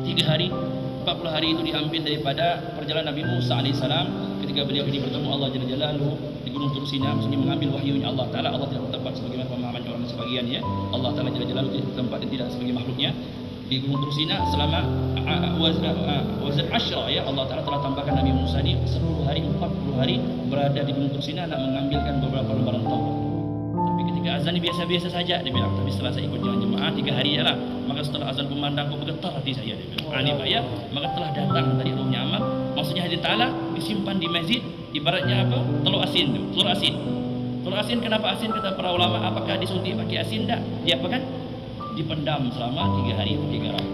3 hari, 40 hari itu diambil daripada perjalanan Nabi Musa alaihissalam ketika beliau ini bertemu Allah Jalla Jalaluhu di Gunung Tur Sina, maksudnya mengambil wahyunya Allah Ta'ala. Allah tidak bertempat sebagaimana pemahaman orang sebagian ya. Allah Ta'ala Jalla Jalaluhu tidak bertempat dan tidak sebagai makhluknya di Gunung Tur Sina selama wazan asyra ya. Allah Ta'ala telah tambahkan Nabi Musa ini 10 hari, 40 hari berada di Gunung Tur Sina nak mengambilkan beberapa lembaran Taurat. Tapi ketika azan ini biasa-biasa saja dia bilang, tapi setelah saya ikut jalan jemaah 3 hari ya lah, maka setelah azan kumandang kok bergetar hati saya, dia bilang ini Pak ya, maka telah datang tadi ruhnya amal. Maksudnya Allah Ta'ala disimpan di masjid ibaratnya apa? Telur asin tu, telur asin. Telur asin kenapa asin kata para ulama? Apakah disuntik pakai asin tak? Dia apa kan? Dipendam selama 3 hari atau 3 hari.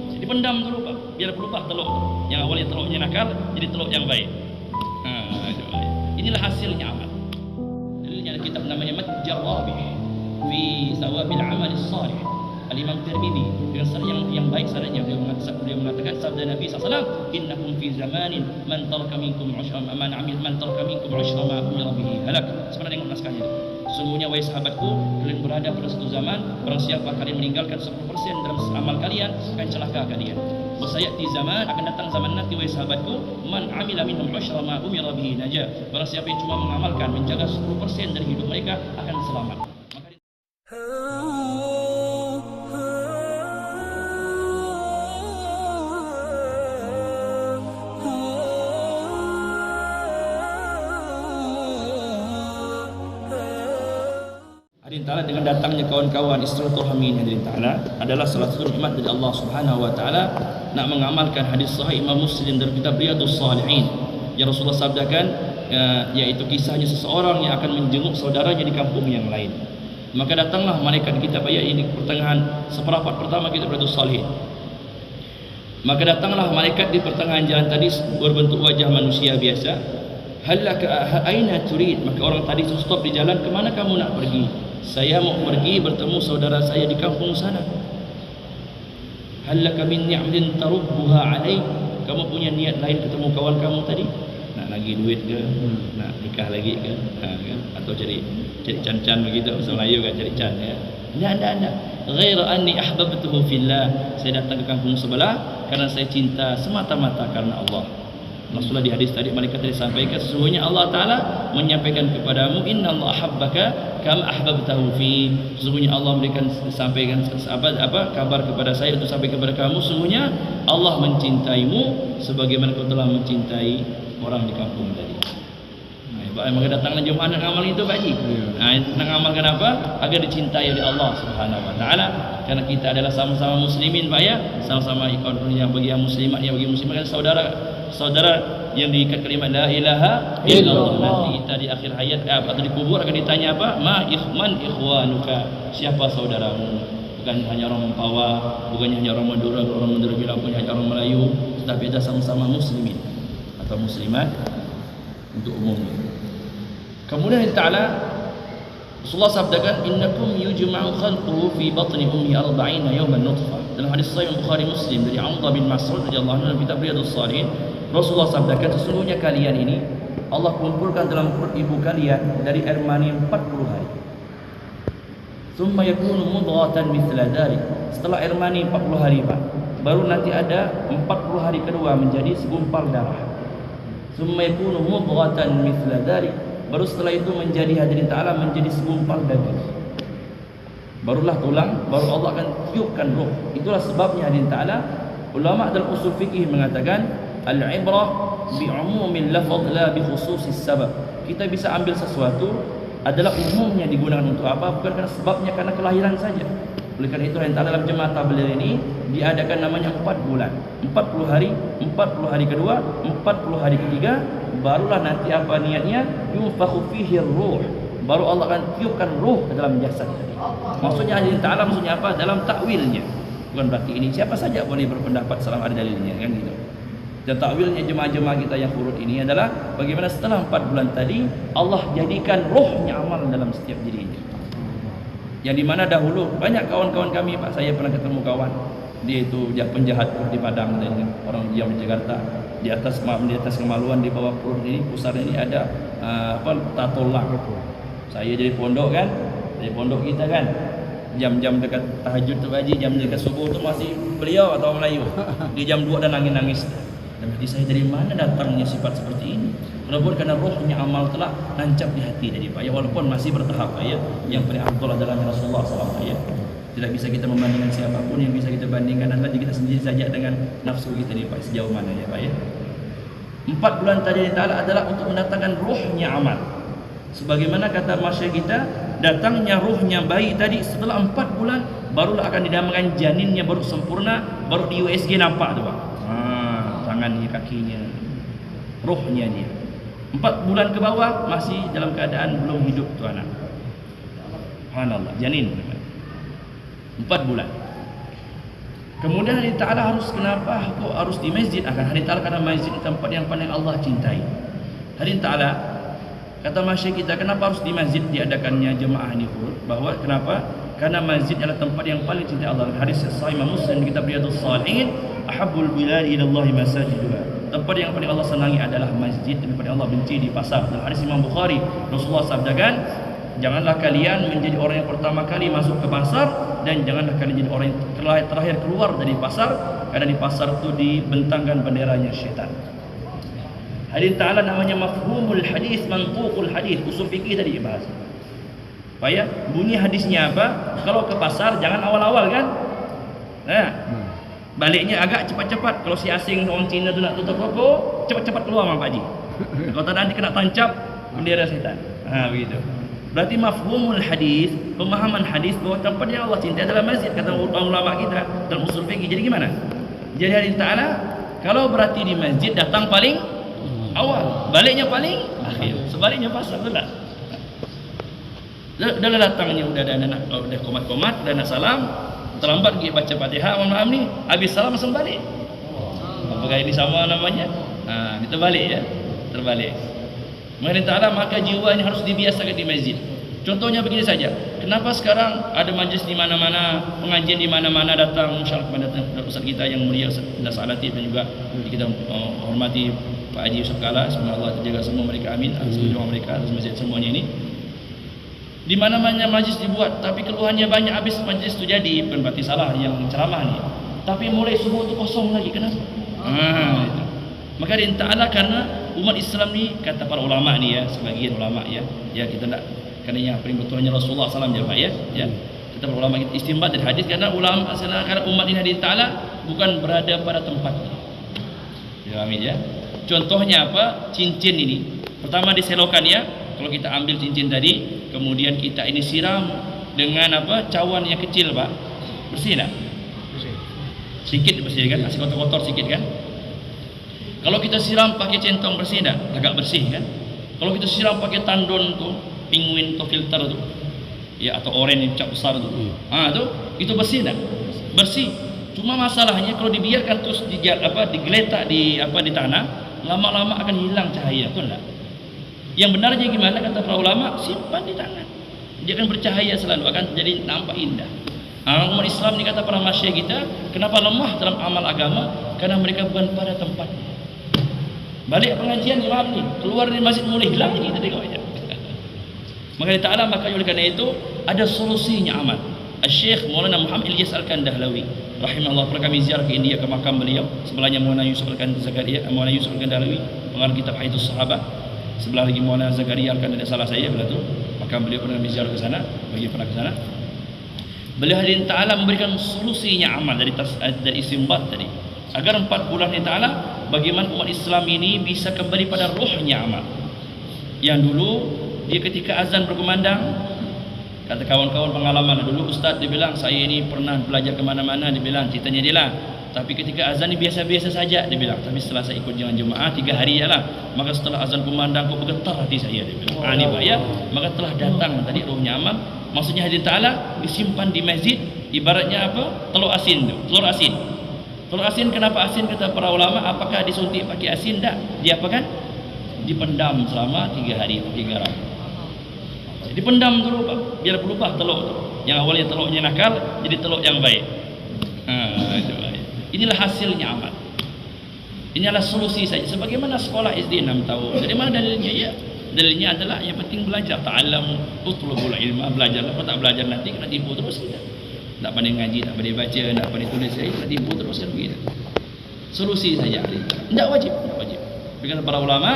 Jadi dipendam dulu Pak, biar berubah telur tu. Yang awalnya telurnya nakal jadi telur yang baik. Inilah hasilnya amal. Dalilnya ada kitab namanya Majjarrabih fi Sawabil Amal Salih. Al-Imam Tirmidzi dengan sanad yang baik sanadnya beliau mengatakan sabda Nabi SAW, innakum fi zamanin man taraka minkum ushra man amil man taraka minkum ushra ma umira bihi halak. Sebenarnya dengan naskahnya. Sesungguhnya wahai sahabatku, kalian berada pada satu zaman barang siapa kalian meninggalkan 10% dalam amal kalian akan celaka kalian. Wasayati zaman, akan datang zaman nanti wahai sahabatku, man amila minhum ushra ma umira bihi najah. Barang siapa yang cuma mengamalkan menjaga 10% dari hidup mereka akan selamat. Hadirin Ta'ala, dengan datangnya kawan-kawan Istilaturahmi hadirin Ta'ala adalah salah satu nikmat dari Allah Subhanahu wa Ta'ala nak mengamalkan hadis sahih Imam Muslim dari kitab Riyadhus Shalihin yang Rasulullah sabdakan, yaitu kisahnya seseorang yang akan menjenguk saudaranya di kampung yang lain. Maka datanglah malaikat kita pada ini pertengahan seperempat pertama kitab Riyadhus Shalihin. Maka datanglah malaikat di pertengahan jalan tadi berbentuk wajah manusia biasa. Halaka aina turid, maka orang tadi stop di jalan, kemana kamu nak pergi? Saya mau pergi bertemu saudara saya di kampung sana. Halaka min ni'matin tarubbuha alai, kamu punya niat lain ketemu kawan kamu tadi? Nak lagi duit ke? Nak nikah lagi ke? Kan? Atau cari can-can begitu, bahasa Melayu kan cari can ya. Tidak. Ghaira anni ahbabtuhu fillah, saya datang ke kampung sebelah karena saya cinta semata-mata karena Allah. Rasulullah di hadis tadi malaikat tadi sampaikan, sesungguhnya Allah Ta'ala menyampaikan kepadamu, inna Allah ahabbaka kama ahbabtahu fi, sesungguhnya Allah memberikan sampaikan kabar kepada saya untuk sampai kepada kamu, sesungguhnya Allah mencintaimu sebagaimana kau telah mencintai orang di kampung tadi. Maka datanglah jemaah nak amal itu Pak Haji. Nak amalkan apa? Agar dicintai oleh Allah Subhanahu wa Ta'ala. Karena kita adalah sama-sama muslimin Pak ya, sama-sama ikon yang bagi yang muslimat, yang bagi muslimat kan saudara yang diikat kalimat la ilaha illallah. Nanti kita di akhir hayat atau di kubur akan ditanya apa? Man ikhwanuka, siapa saudaramu? Bukan hanya orang Mempawah, bukan hanya orang Madura bilang punya hanya orang Melayu, tetapi ada sama-sama muslimin atau muslimat untuk umumnya. Kemudian Allah Ta'ala Rasulullah sabdakan, innakum yujma'u khalquhu fi batni ummi 40 yawman nutfah. Dalam hadis sahih Bukhari Muslim dari Abdullah bin Mas'ud radhiyallahu anhu dalam kitab Riyadhus Shalihin, Rasulullah sabdakan, sesungguhnya kalian ini Allah kumpulkan dalam perut ibu kalian dari air mani 40 hari. Tsumma yakunu mudghatan mithla dhalik. Setelah air mani 40 hari Pak, baru nanti ada 40 hari kedua menjadi segumpal darah. Tsumma yakunu mudghatan mithla dhalik. Baru setelah itu menjadi hadirin Ta'ala menjadi segumpal daging. Barulah tulang, baru Allah akan tiupkan roh. Itulah sebabnya hadirin Ta'ala ulama dalam usul fikih mengatakan al-ibrah bi umumil lafaz la bi khususis sabab. Kita bisa ambil sesuatu adalah umumnya digunakan untuk apa? Bukan karena sebabnya, karena kelahiran saja. Oleh karena itu hadirin Ta'ala dalam jemaah tabligh ini diadakan namanya 4 bulan. 40 hari, 40 hari kedua, 40 hari ketiga, barulah nanti apa niatnya? Yunfakhu fihi ruh. Baru Allah akan tiupkan ruh ke dalam jasad tadi. Maksudnya hadirin Ta'ala, maksudnya apa? Dalam takwilnya. Bukan berarti ini siapa saja boleh berpendapat selama ada dalilnya, kan gitu. Dan takwilnya jemaah-jemaah kita yang furud ini adalah bagaimana setelah 4 bulan tadi Allah jadikan rohnya amal dalam setiap dirinya. Yang dimana dahulu banyak kawan-kawan kami Pak, saya pernah ketemu kawan, dia itu penjahat di Padang, orang diam di Jakarta. Di atas kemaluan di bawah perut ini pusar ini ada tato lang. Saya jadi pondok kan, dari pondok kita kan, jam-jam dekat tahajud tu Haji, jam dekat subuh tu masih beliau atau Melayu. Di jam 2 dan nangis-nangis. Dan hati saya, dari mana datangnya sifat seperti ini? Walaupun karena rohnya amal telah nancap di hati tadi Pak ya, walaupun masih bertahap Pak ya. Yang paling afdal adalah Rasulullah SAW ya. Tidak bisa kita membandingkan siapapun, yang bisa kita bandingkan adalah diri kita sendiri saja dengan nafsu kita ni Pak, sejauh mana ya Pak ya. 4 bulan tadi Ta'ala adalah untuk mendatangkan rohnya amal. Sebagaimana kata masyarakat kita, datangnya ruhnya bayi tadi setelah 4 bulan barulah akan dinamakan janinnya baru sempurna, baru di USG nampak tu Pak. Tangannya, kakinya, ruhnya dia. 4 bulan ke bawah masih dalam keadaan belum hidup tu anak. Subhanallah, janin. 4 bulan. Kemudian Allah Ta'ala harus, kenapa kok harus di masjid? Akan Allah Ta'ala karena masjid di tempat yang paling Allah cintai. Allah Ta'ala kata masyarakat kita, kenapa harus di masjid diadakannya jemaah ini? Bahwa kenapa? Karena masjid adalah tempat yang paling cinta Allah. Hadis sahih Imam Muslim di kitab Riyadhus Shalihin, ahabbul bilad ila Allah masajiduha. Tempat yang paling Allah senangi adalah masjid, dan paling Allah benci di pasar. Dalam hadis Imam Bukhari, Rasulullah sabdakan, janganlah kalian menjadi orang yang pertama kali masuk ke pasar, dan janganlah kalian jadi orang yang terakhir keluar dari pasar, karena di pasar itu dibentangkan benderanya syaitan. Hadis Ta'ala namanya mafhumul hadis, mantuqul hadis. Usul fikih tadi dibahas. Pak ya, bunyi hadisnya apa? Kalau ke pasar jangan awal-awal kan? Nah, baliknya agak cepat-cepat. Kalau si asing orang Cina tu nak tutup toko, cepat-cepat keluar Pak Haji. Kalau tak nanti kena tancap bendera syaitan. Begitu. Berarti mafhumul hadis, pemahaman hadis bahwa tempat yang Allah cinta adalah masjid, kata ulama kita dalam usul fikih. Jadi gimana? Jadi hadis Ta'ala, kalau berarti di masjid datang paling awal, baliknya paling akhir. Sebaliknya pasar tu lah. Dah datangnya udah ada anak, udah komat-komat, udah nak salam, terlambat pergi baca Fatihah, mohon maaf ni, habis salam langsung balik. Apakah ini sama namanya? Kita balik ya, terbalik. Mengenai Ta'ala, maka jiwa ini harus dibiasakan di masjid. Contohnya begini saja. Kenapa sekarang ada majlis di mana-mana, pengajian di mana-mana datang, insya-Allah kepada Ustaz kita yang mulia Ustaz Latif, dan juga kita hormati Pak Haji Yusuf Kala, semoga Allah terjaga semua mereka, amin. Semua mereka, atas masjid semuanya ini. Di mana-mana majlis dibuat, tapi keluhannya banyak habis majlis itu jadi, bukan berarti salah yang ceramah ni. Tapi mulai subuh itu kosong lagi, kenapa? Itu. Maka di Ta'ala karena umat Islam ni, kata para ulama ni ya, sebagian ulama ya, kita tak, kerana yang paling betulnya Rasulullah SAW ya Pak ya, kita para ulama kita istinbat dari hadis, karena ulama karena umat ini di Ta'ala bukan berada pada tempatnya. Ya amin ya. Contohnya apa? Cincin ini. Pertama diselokan ya. Kalau kita ambil cincin tadi, kemudian kita ini siram dengan apa? Cawan yang kecil Pak. Bersih tak? Bersih. Sikit bersih kan? Masih kotor-kotor sikit kan? Kalau kita siram pakai centong bersih tak? Agak bersih kan? Kalau kita siram pakai tandon tu, penguin atau filter tu, ya, atau oren yang cap besar tu, itu bersih tak? Bersih. Cuma masalahnya kalau dibiarkan terus digeletak di tanah, lama-lama akan hilang cahaya, betul tak? Yang benarnya gimana kata para ulama? Simpan di tangan. Dia akan bercahaya selalu, akan jadi nampak indah. Umat Islam ni kata para masyayikh kita, kenapa lemah dalam amal agama? Karena mereka bukan pada tempatnya. Balik pengajian imam ni, keluar dari masjid mulai hilang lagi, kita tengok aja. Maka Ta'ala, maka oleh kerana itu ada solusinya amal. Syekh Maulana Muhammad Ilyas Al-Kandahlawi rahimahullah, pernah kami ziarah ke India, ke makam beliau. Sebelahnya Maulana Yusuf Al-Kandahlawi pengarang kitab Haidus Sahabah. Sebelah lagi Maulana Zakaria Al-Kandahlawi, salah saya belah tu. Makam beliau pernah kami ziarah ke sana, bagi pernah ke sana. Beliau Hadin Ta'ala memberikan solusinya amal dari istinbat tadi, agar 4 bulan ini Ta'ala bagaimana umat Islam ini bisa kembali pada rohnya amal. Yang dulu dia ketika azan berkumandang, kata kawan-kawan pengalaman dulu, Ustaz dia bilang, saya ini pernah belajar ke mana-mana, dia bilang ceritanya dia lah, tapi ketika azan ni biasa-biasa saja, dia bilang, tapi setelah saya ikut jalan jemaah 3 hari je lah, maka setelah azan kumandang kok bergetar hati saya, dia bilang. Ini Pak ya, maka telah datang tadi rohnya amal. Maksudnya Hadis Ta'ala disimpan di masjid, ibaratnya apa? Telur asin tu, telur asin. Telur asin kenapa asin kata para ulama? Apakah disuntik pakai asin? Tak. Dia apa kan? Dipendam selama 3 hari pakai garam. Dipendam dulu Pak, biar berubah telur tu. Yang awalnya telurnya nakal jadi telur yang baik. Inilah hasilnya amal. Ini adalah solusi saja. Sebagaimana sekolah SD 6 tahun. Dari mana dalilnya? Ya, dalilnya adalah yang penting belajar. Ta'allamu utlubul ilma, belajarlah. Kalau tak belajar nanti kena tipu terus kita. tak pandai ngaji, tak pandai baca, tak pandai tulis, tak tipu teruskan begitu. Solusi saja. Tidak wajib, tidak wajib. Tapi kata para ulama,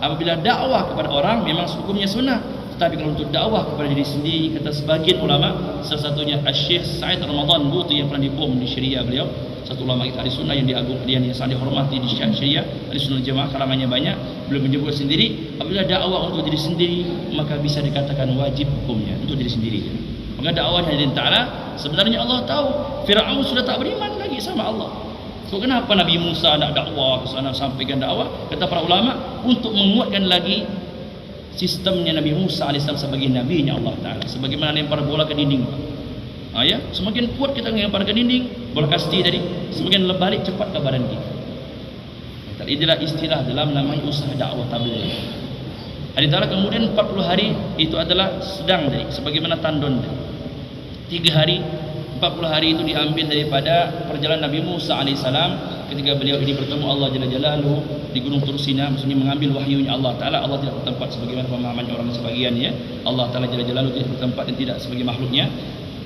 apabila dakwah kepada orang memang hukumnya sunnah. Tetapi kalau untuk dakwah kepada diri sendiri, kata sebagian ulama, salah satunya Syekh Said Ramadan Buti yang pernah dibom di Syria beliau, satu ulama kita ahli sunnah yang diagung, yang sangat dihormati di Syria, ahli sunnah jamaah, kalangannya banyak. Beliau menyebut sendiri, apabila dakwah untuk diri sendiri maka bisa dikatakan wajib hukumnya untuk diri sendiri. Maka dakwahnya dari Ta'ala, sebenarnya Allah tahu Fir'aun sudah tak beriman lagi sama Allah. So kenapa Nabi Musa nak dakwah ke sana, sampaikan dakwah? Kata para ulama, untuk menguatkan lagi sistemnya Nabi Musa AS sebagai nabinya Allah Ta'ala. Sebagaimana lempar bola ke dinding, ya, semakin kuat kita lempar ke dinding, bola kasti tadi, semakin balik cepat ke badan kita. Inilah istilah dalam namanya usaha dakwah tabligh. Allah Ta'ala kemudian 40 hari itu adalah sedang tadi, sebagaimana tandon tadi. 3 hari, 40 hari itu diambil daripada perjalanan Nabi Musa AS ketika beliau ini bertemu Allah Jalla Jalaluhu di Gunung Tursina, maksudnya mengambil wahyunya Allah Ta'ala. Allah tidak bertempat sebagaimana pemahaman orang sebagian, ya. Allah Ta'ala Jalla Jalaluhu tidak bertempat dan tidak sebagai makhluknya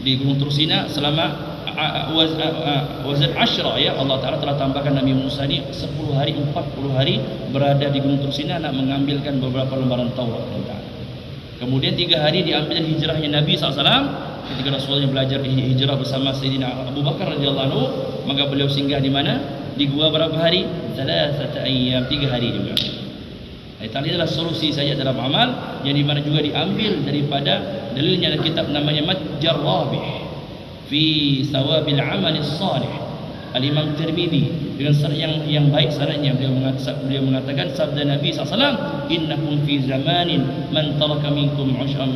di Gunung Tursina selama wazan asyra, ya. Allah Ta'ala telah tambahkan Nabi Musa ini 10 hari, 40 hari berada di Gunung Tursina nak mengambilkan beberapa lembaran Taurat. Kemudian 3 hari diambil hijrahnya Nabi SAW. Ketika Rasulullah belajar hijrah bersama Sayyidina Abu Bakar radhiyallahu anhu, maka beliau singgah di mana? Di gua berapa hari? 3 ayyam, 3 hari juga. Tadi adalah solusi saja dalam amal yang di mana juga diambil daripada dalilnya dalam kitab namanya Matjar Rabih fi Thawabil Amal Salih. Al-Imam Tirmidzi dengan sanad yang baik sanadnya, beliau mengatakan sabda Nabi SAW, innakum fi zamanin man taraka minkum ushra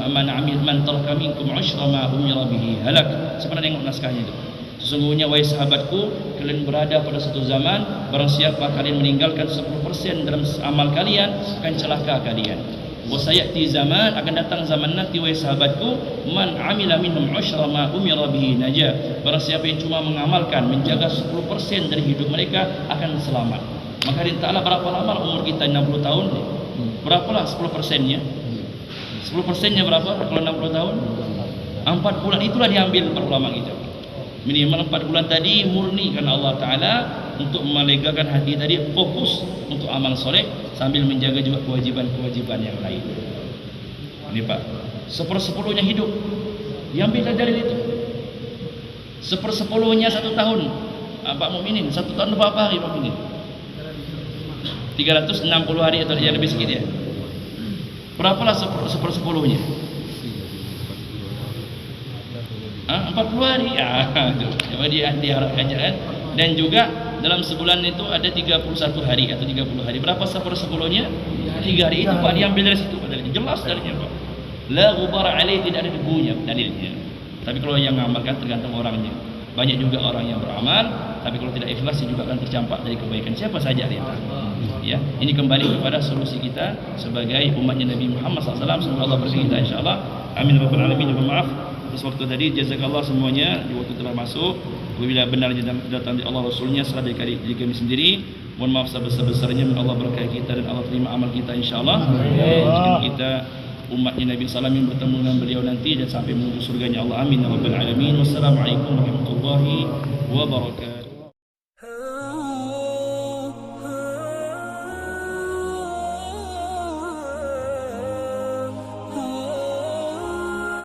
ma umira bihi halak. Sebenarnya tengok naskahnya itu. Sesungguhnya wahai sahabatku, kalian berada pada satu zaman, barang siapa kalian meninggalkan 10% dalam amal kalian akan celaka kalian. Wasayati zaman, akan datang zaman nanti wahai sahabatku, man amila minhum ushra ma umira bihi najah. Barang siapa yang cuma mengamalkan, menjaga 10% dari hidup mereka akan selamat. Maka Allah Ta'ala berapa lama umur kita? 60 tahun. Berapalah 10%-nya? 10%-nya berapa kalau 60 tahun? 4 bulan. Itulah diambil para ulama kita. Minimal 4 bulan tadi murni karena Allah Ta'ala untuk melegakan hati tadi, fokus untuk amal soleh sambil menjaga juga kewajiban-kewajiban yang lain. Ini Pak, 1/10-nya hidup diambil dari itu. 1/10-nya 1 tahun. Pak Mukminin 1 tahun berapa hari Pak Mukminin? 360 hari atau yang lebih sedikit, ya. Berapalah 1/10-nya? 40 hari. Coba diharapkan kan. Dan juga dalam sebulan itu ada 31 hari atau 30 hari. Berapa 1/10-nya? 3 hari. Itu Pak diambil dari situ dalilnya. Jelas dalilnya Pak. La ghubara alaih, tidak ada debunya dalilnya. Tapi kalau yang mengamalkan tergantung orangnya. Banyak juga orang yang beramal, tapi kalau tidak ikhlas juga akan tercampak dari kebaikan siapa saja dia. Ya, ini kembali kepada solusi kita sebagai umatnya Nabi Muhammad SAW. Semoga Allah berkahi kita insyaallah. Amin rabbal alamin. Maaf atas waktu tadi, jazakallah semuanya. Di waktu telah masuk. Apabila benar datang dari Allah Rasulnya, salah dari kami sendiri. Mohon maaf sebesar-besarnya. Allah berkahi kita dan Allah terima amal kita insyaallah. Jika kita umatnya Nabi SAW yang bertemu dengan beliau nanti dan sampai menuju surganya Allah. Amin ya rabbal alamin. Wassalamualaikum warahmatullahi wabarakatuh.